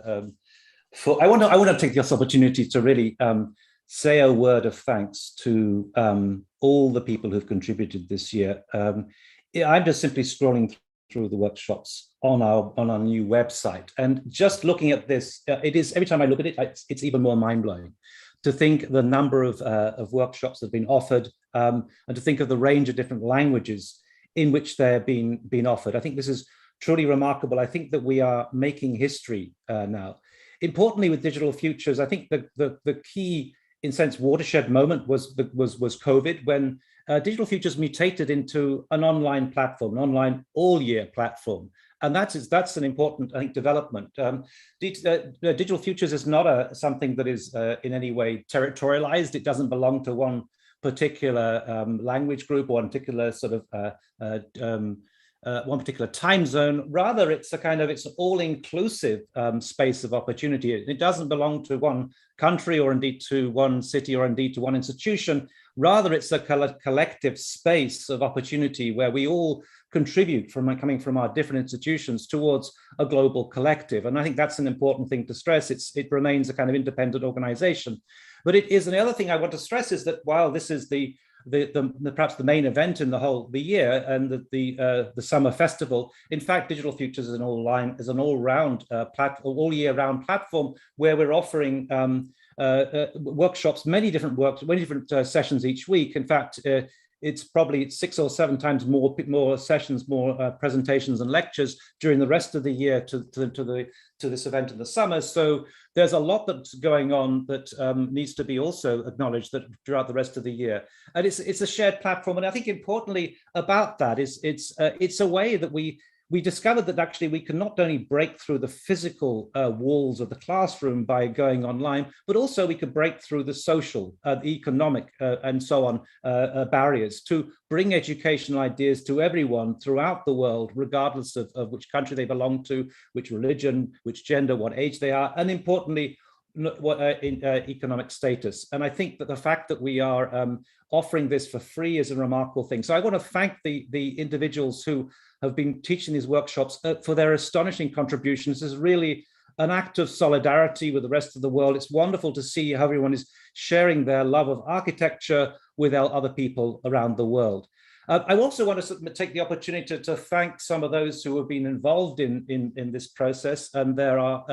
I want to take this opportunity to really say a word of thanks to all the people who've contributed this year. I'm just simply scrolling through the workshops on our new website, and just looking at this, it is, every time I look at it, it's even more mind-blowing to think the number of workshops that have been offered, and to think of the range of different languages in which they're being offered. I think this is truly remarkable. I think that we are making history now. Importantly, with Digital Futures, I think the key, in a sense, watershed moment was COVID, when Digital Futures mutated into an online platform, an online all-year platform. And that's an important, I think, development. Digital Futures is not something that is in any way territorialized. It doesn't belong to one particular language group or one particular sort of one particular time zone. Rather, it's it's an all-inclusive space of opportunity. It doesn't belong to one country or indeed to one city or indeed to one institution. Rather, it's a collective space of opportunity where we all contribute coming from our different institutions towards a global collective. And I think that's an important thing to stress. It remains a kind of independent organization. But it is, and the other thing I want to stress is that while this is perhaps the main event in the year, and the summer festival, in fact, Digital Futures is an all-round all year round platform where we're offering workshops, many different sessions each week. In fact, it's probably 6 or 7 times more sessions, more presentations and lectures during the rest of the year to this event in the summer. So there's a lot that's going on that needs to be also acknowledged that throughout the rest of the year. And it's a shared platform. And I think importantly about that is it's a way that we discovered that actually we can not only break through the physical walls of the classroom by going online, but also we could break through the social, the economic, and so on barriers to bring educational ideas to everyone throughout the world, regardless of which country they belong to, which religion, which gender, what age they are, and importantly, what economic status. And I think that the fact that we are offering this for free is a remarkable thing. So I want to thank the individuals who have been teaching these workshops for their astonishing contributions. This is really an act of solidarity with the rest of the world. It's wonderful to see how everyone is sharing their love of architecture with other people around the world. I also want to take the opportunity to thank some of those who have been involved in this process. And there are,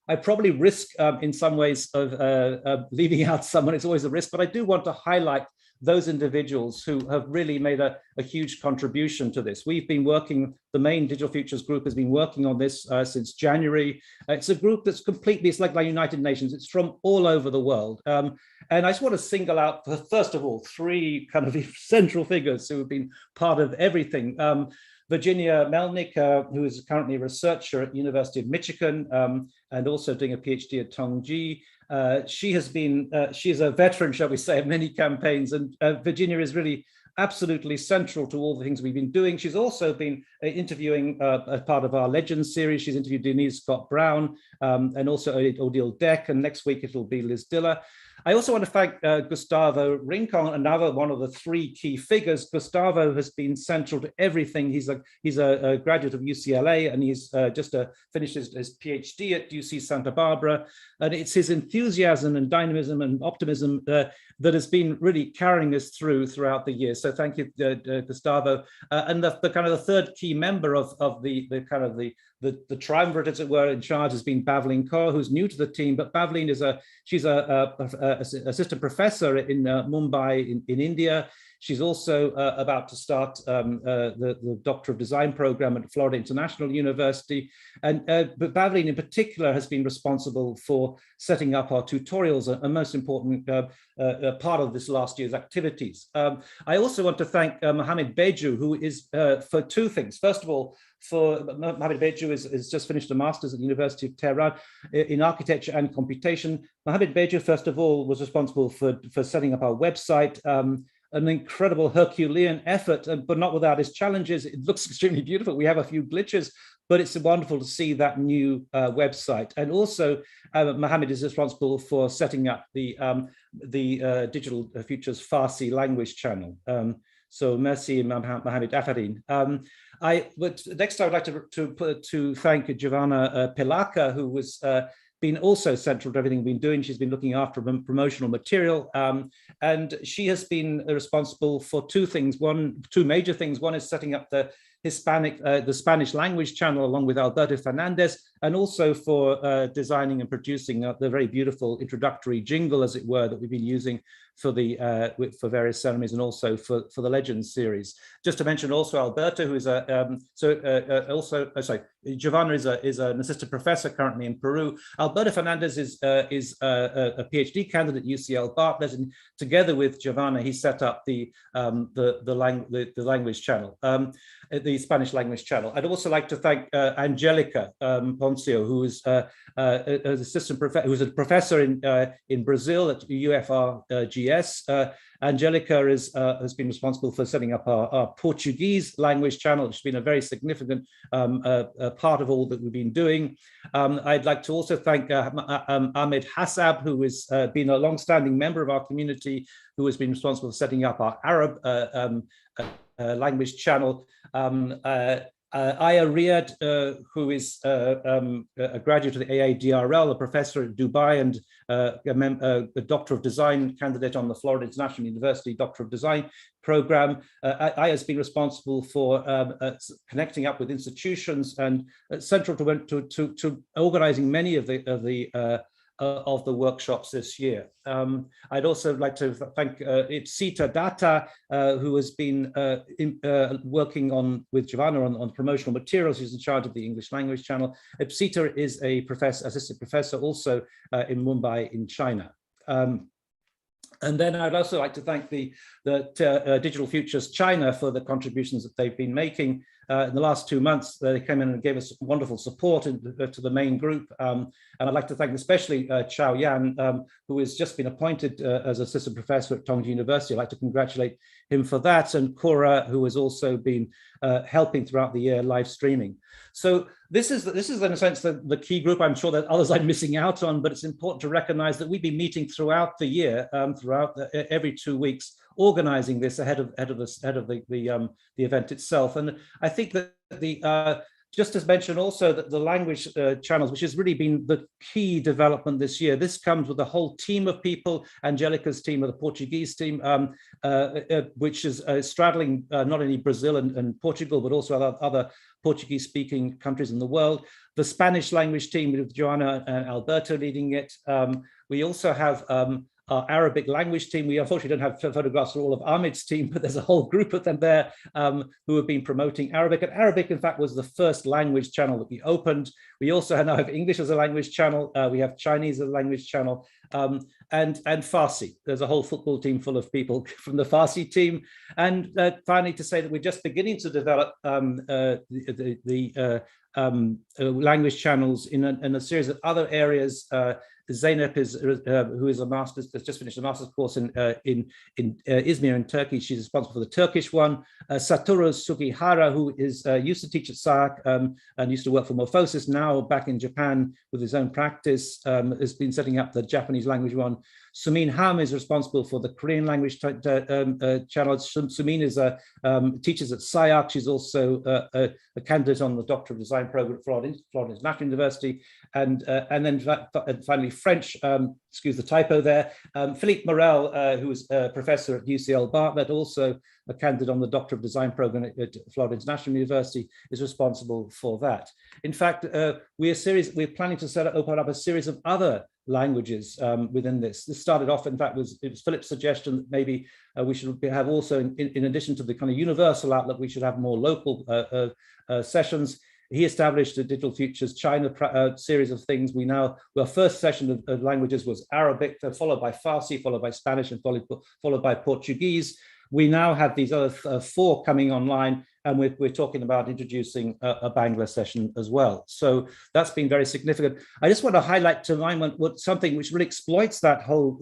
I probably risk in some ways of leaving out someone. It's always a risk, but I do want to highlight those individuals who have really made a huge contribution to this. We've been working, the main Digital Futures group has been working on this since January. It's a group that's completely, it's like the United Nations, it's from all over the world. And I just want to single out, first of all, 3 kind of central figures who have been part of everything. Virginia Melnick, who is currently a researcher at the University of Michigan and also doing a PhD at Tongji. She's a veteran, shall we say, of many campaigns, and Virginia is really absolutely central to all the things we've been doing. She's also been interviewing as part of our Legends series. She's interviewed Denise Scott Brown and also Odile Deck, and next week it'll be Liz Diller. I also want to thank Gustavo Rincon, another one of the 3 key figures. Gustavo has been central to everything. He's a graduate of UCLA, and he's just finished his PhD at UC Santa Barbara. And it's his enthusiasm and dynamism and optimism that has been really carrying us throughout the year. So thank you, Gustavo. And the kind of the 3rd key member of the triumvirate, as it were, in charge has been Babbling Carr, who's new to the team. But Babbling is she's a assistant professor in Mumbai in India. She's also about to start the Doctor of Design program at Florida International University. And but Babbling in particular has been responsible for setting up our tutorials, a most important part of this last year's activities. I also want to thank Mohamed Beju, who is for 2 things. First of all, Mohamed Beju has just finished a master's at the University of Tehran in architecture and computation. Mohamed Beju, first of all, was responsible for setting up our website. An incredible Herculean effort, but not without its challenges. It looks extremely beautiful. We have a few glitches, but it's wonderful to see that new website. And also, Mohamed is responsible for setting up the Digital Futures Farsi language channel. So merci, Mohamed Afarin. Next, I would like to thank Giovanna Pilaka, who was been also central to everything we've been doing. She's been looking after promotional material, and she has been responsible for two major things. One is setting up the Spanish language channel along with Alberto Fernandez, and also for designing and producing the very beautiful introductory jingle, as it were, that we've been using for various ceremonies and also for the Legends series. Just to mention also Alberto, who is Giovanna is an assistant professor currently in Peru. Alberto Fernandez is a PhD candidate at UCL Bartlett, and together with Giovanna, he set up the language channel, the Spanish language channel. I'd also like to thank Angelica Poncio, who is a professor in Brazil at UFRGS. Angelica has been responsible for setting up our Portuguese language channel, which has been a very significant part of all that we've been doing. I'd like to also thank Ahmed Hassab, who has been a long-standing member of our community, who has been responsible for setting up our Arab language channel. Aya Riyad, who is a graduate of the AADRL, a professor at Dubai, and a Doctor of Design candidate on the Florida International University Doctor of Design program. Aya has been responsible for connecting up with institutions and central to organizing many of the workshops this year. I'd also like to thank Ipsita Data, who has been working with Giovanna on promotional materials. She's in charge of the English language channel. Ipsita is a assistant professor also in Mumbai in China. And then I'd also like to thank the Digital Futures China for the contributions that they've been making. In the last 2 months, they came in and gave us wonderful support to the main group. And I'd like to thank especially Chao Yan, who has just been appointed as assistant professor at Tongji University. I'd like to congratulate him for that. And Cora, who has also been helping throughout the year live streaming. So this is in a sense the key group. I'm sure that others I'm missing out on, but it's important to recognize that we've been meeting throughout the year, every 2 weeks, organizing this ahead of the event itself. And I think that just as mentioned also that the language channels, which has really been the key development this year, this comes with a whole team of people, Angelica's team, or the Portuguese team, which is straddling not only Brazil and Portugal, but also other Portuguese-speaking countries in the world. The Spanish language team with Joanna and Alberto leading it. We also have our Arabic language team. We unfortunately don't have photographs of all of Ahmed's team, but there's a whole group of them there who have been promoting Arabic. And Arabic, in fact, was the first language channel that we opened. We also now have English as a language channel. We have Chinese as a language channel, and Farsi. There's a whole football team full of people from the Farsi team. And finally, to say that we're just beginning to develop language channels in a series of other areas. Zeynep who is has just finished a master's course in Izmir in Turkey. She's responsible for the Turkish one. Satoru Sugihara, who used to teach at SAAC and used to work for Morphosis, now back in Japan with his own practice, has been setting up the Japanese language one. Sumin Ham is responsible for the Korean language channel. Sumin is teaches at SAAC. She's also a candidate on the Doctor of Design program at Florida International University. And then finally French, excuse the typo there, Philippe Morel, who is a professor at UCL Bartlett, also a candidate on the Doctor of Design program at Florida International University, is responsible for that. In fact, we're planning to open up a series of other languages within this. This started off, in fact, it was Philip's suggestion that maybe we should have also, in addition to the kind of universal outlet, we should have more local sessions. He established a Digital Futures China series of things. Our first session of languages was Arabic, followed by Farsi, followed by Spanish, and followed by Portuguese. We now have these other 4 coming online, and we're talking about introducing a Bangla session as well. So that's been very significant. I just want to highlight to mind something which really exploits that whole,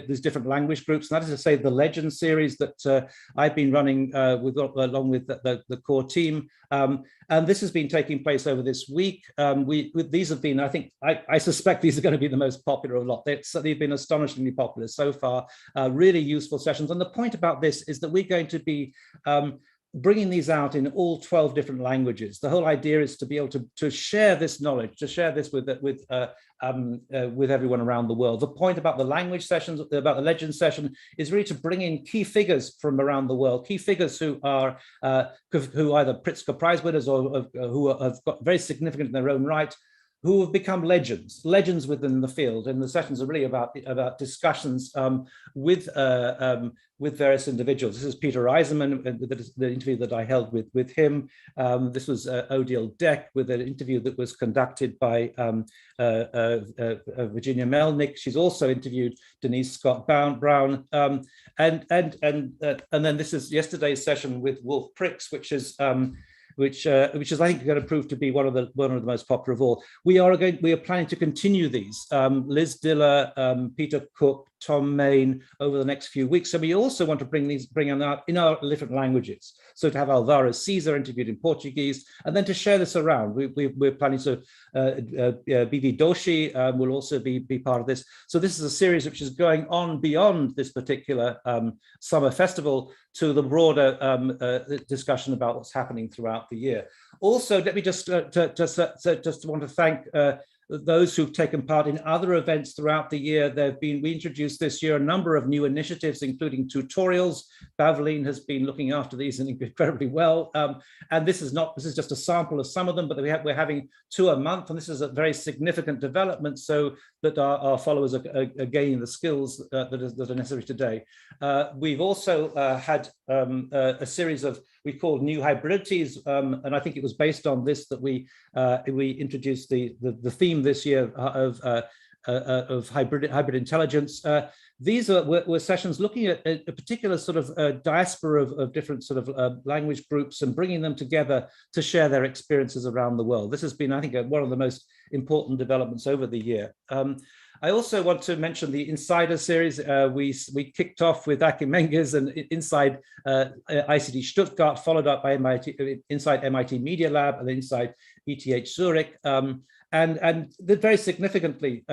these different language groups, and that is to say the Legends series that I've been running along with the core team. And this has been taking place over this week. These have been, I suspect these are going to be the most popular of a lot. They've been astonishingly popular so far, really useful sessions. And the point about this is that we're going to be bringing these out in all 12 different languages. The whole idea is to be able to share this knowledge, to share this with everyone around the world. The point about the language sessions, about the legend session, is really to bring in key figures from around the world, key figures who are either Pritzker Prize winners or who have got very significant in their own right, who have become legends within the field. And the sessions are really about discussions with various individuals. This is Peter Eisenman, the interview that I held with him. This was Odile Deck with an interview that was conducted by Virginia Melnick. She's also interviewed Denise Scott Brown. And then this is yesterday's session with Wolf Pricks, which is I think going to prove to be one of the most popular of all. We are planning to continue these. Liz Diller, Peter Cook, Tom Main over the next few weeks. So we also want to bring them out in our different languages. So to have Alvaro Caesar interviewed in Portuguese, and then to share this around. We're planning to, BV Doshi will also be part of this. So this is a series which is going on beyond this particular summer festival to the broader discussion about what's happening throughout the year. Also, let me just want to thank those who've taken part in other events throughout the year. We introduced this year a number of new initiatives, including tutorials. Babbling has been looking after these incredibly well. And this is just a sample of some of them, but we're having 2 a month, and this is a very significant development so that our followers are gaining the skills that are necessary today. We've also had a series of, we called new hybridities, and I think it was based on this that we introduced the theme this year of hybrid intelligence. These were sessions looking at a particular sort of diaspora of different sort of language groups and bringing them together to share their experiences around the world. This has been, I think, one of the most important developments over the year. I also want to mention the Insider series. We kicked off with Akim Menges and Inside ICT Stuttgart, followed up by Inside MIT Media Lab and Inside ETH Zurich. And very significantly,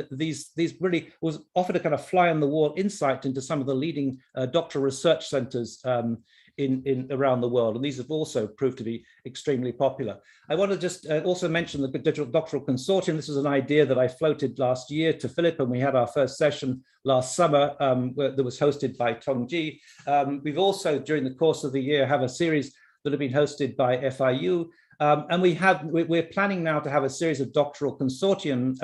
these really was offered a kind of fly on the wall insight into some of the leading doctoral research centers around the world, and these have also proved to be extremely popular. I want to just also mention the Doctoral Consortium. This was an idea that I floated last year to Philip, and we had our first session last summer that was hosted by Tong Ji. We've also, during the course of the year, have a series that have been hosted by FIU. And we're planning now to have a series of Doctoral Consortium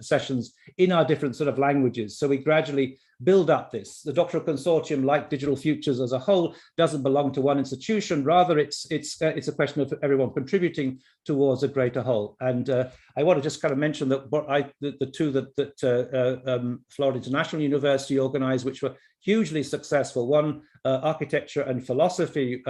sessions in our different sort of languages. So we gradually build up this. The Doctoral Consortium, like Digital Futures as a whole, doesn't belong to one institution. Rather, it's a question of everyone contributing towards a greater whole. And I want to just kind of mention that the two that Florida International University organized, which were hugely successful. One, architecture and philosophy,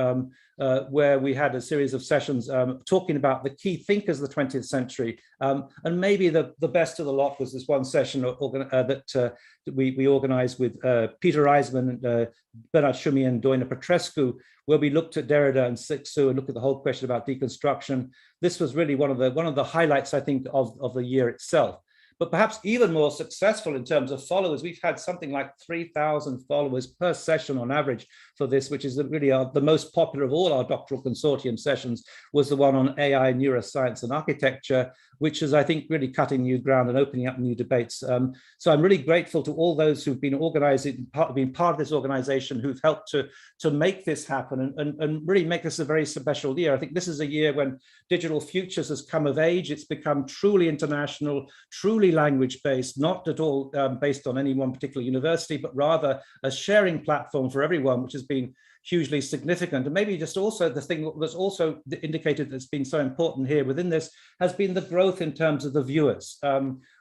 where we had a series of sessions talking about the key thinkers of the 20th century. And maybe the best of the lot was this one session that we organized with Peter Eisenman, Bernard Shumian, and Doina Petrescu, where we looked at Derrida and Cixous and looked at the whole question about deconstruction. This was really one of the highlights, I think, of the year itself. But perhaps even more successful in terms of followers, we've had something like 3,000 followers per session on average for this, which is really the most popular of all our Doctoral Consortium sessions, was the one on AI, neuroscience and architecture, which is, I think, really cutting new ground and opening up new debates. So I'm really grateful to all those who've been organizing, been part of this organization, who've helped to make this happen and really make this a very special year. I think this is a year when Digital Futures has come of age. It's become truly international, truly language-based, not at all based on any one particular university, but rather a sharing platform for everyone, which has been hugely significant. And maybe just also the thing that's also indicated that's been so important here within this has been the growth in terms of the viewers.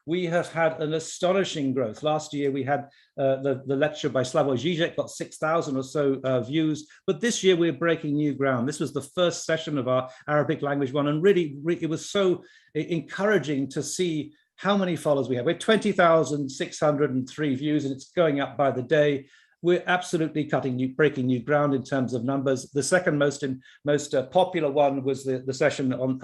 We have had an astonishing growth. Last year we had the lecture by Slavoj Žižek got 6,000 or so views, but this year we're breaking new ground. This was the first session of our Arabic language one, and really it was so encouraging to see how many followers we have. We're 20,603 views, and it's going up by the day. we're absolutely breaking new ground in terms of numbers. The second most popular one was the session on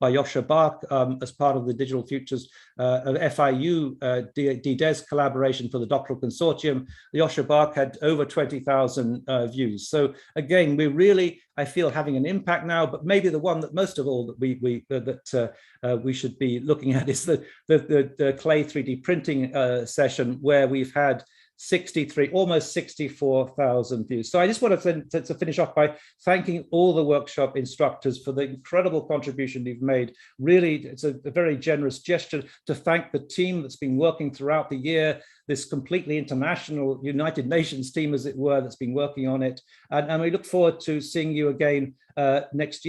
by Joscha Bach as part of the Digital Futures FIU DDES collaboration for the Doctoral Consortium. Joscha Bach had over 20,000 views. So again, we're really, I feel, having an impact now. But maybe the one that most of all that we should be looking at is the clay 3D printing session, where we've had almost 64,000 views. So I just want to finish off by thanking all the workshop instructors for the incredible contribution you've made. Really, it's a very generous gesture to thank the team that's been working throughout the year, this completely international United Nations team, as it were, that's been working on it. And we look forward to seeing you again next year.